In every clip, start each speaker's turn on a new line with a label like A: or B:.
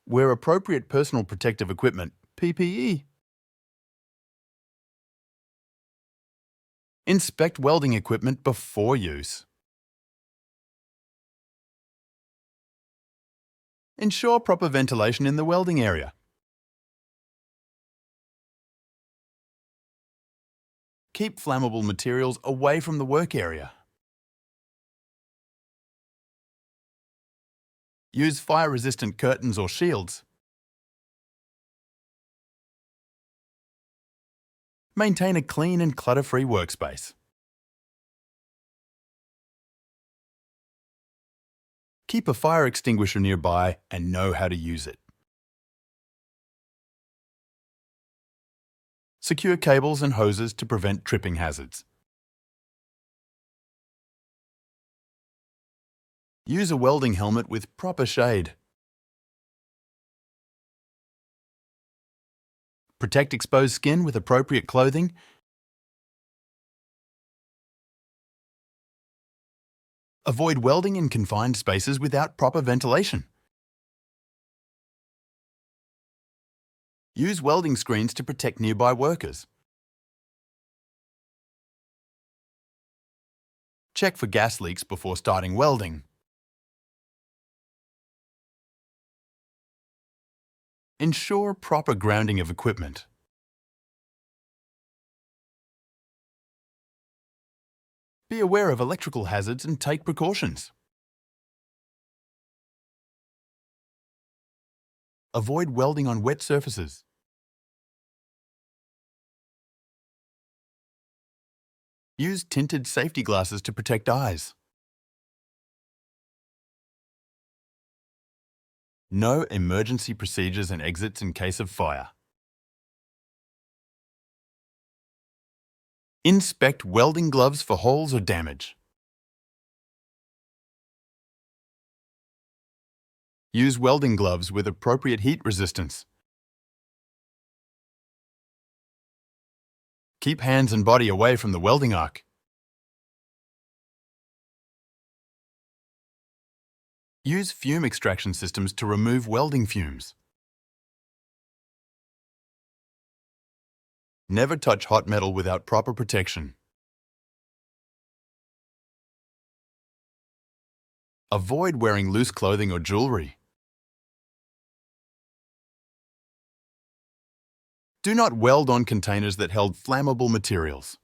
A: Wear appropriate personal protective equipment, PPE. Inspect welding equipment before use. Ensure proper ventilation in the welding area. Keep flammable materials away from the work area. Use fire-resistant curtains or shields. Maintain a clean and clutter-free workspace. Keep a fire extinguisher nearby and know how to use it. Secure cables and hoses to prevent tripping hazards. Use a welding helmet with proper shade. Protect exposed skin with appropriate clothing. Avoid welding in confined spaces without proper ventilation. Use welding screens to protect nearby workers. Check for gas leaks before starting welding. Ensure proper grounding of equipment. Be aware of electrical hazards and take precautions. Avoid welding on wet surfaces. Use tinted safety glasses to protect eyes. Know emergency procedures and exits in case of fire. Inspect welding gloves for holes or damage. Use welding gloves with appropriate heat resistance. Keep hands and body away from the welding arc. Use fume extraction systems to remove welding fumes. Never touch hot metal without proper protection. Avoid wearing loose clothing or jewelry. Do not weld on containers that held flammable materials.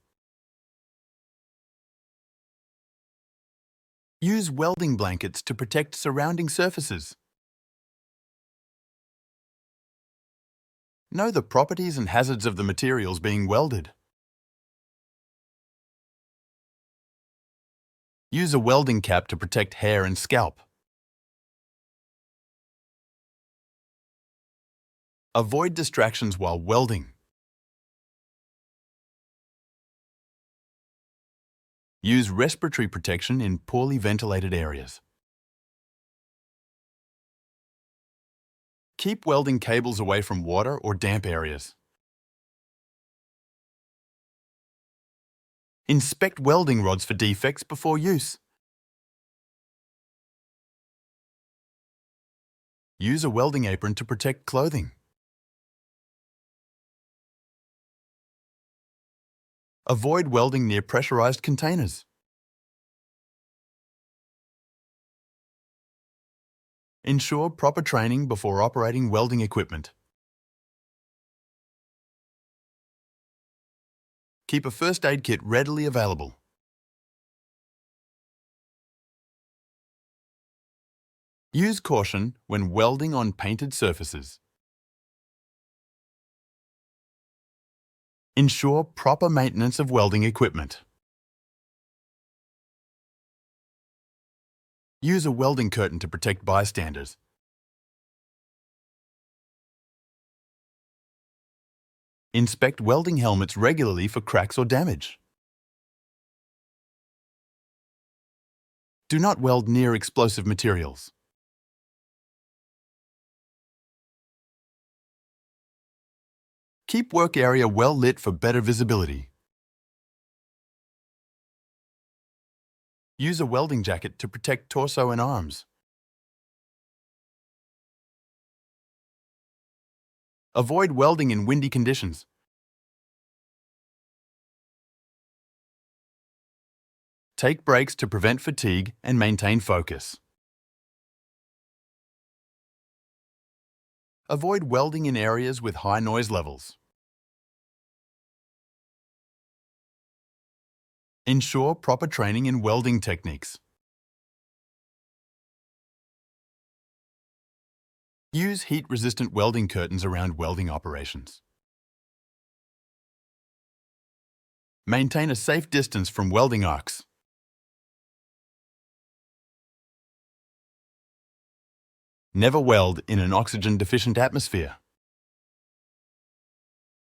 A: Use welding blankets to protect surrounding surfaces. Know the properties and hazards of the materials being welded. Use a welding cap to protect hair and scalp. Avoid distractions while welding. Use respiratory protection in poorly ventilated areas. Keep welding cables away from water or damp areas. Inspect welding rods for defects before use. Use a welding apron to protect clothing. Avoid welding near pressurized containers. Ensure proper training before operating welding equipment. Keep a first aid kit readily available. Use caution when welding on painted surfaces. Ensure proper maintenance of welding equipment. Use a welding curtain to protect bystanders. Inspect welding helmets regularly for cracks or damage. Do not weld near explosive materials. Keep work area well lit for better visibility. Use a welding jacket to protect torso and arms. Avoid welding in windy conditions. Take breaks to prevent fatigue and maintain focus. Avoid welding in areas with high noise levels. Ensure proper training in welding techniques. Use heat-resistant welding curtains around welding operations. Maintain a safe distance from welding arcs. Never weld in an oxygen-deficient atmosphere.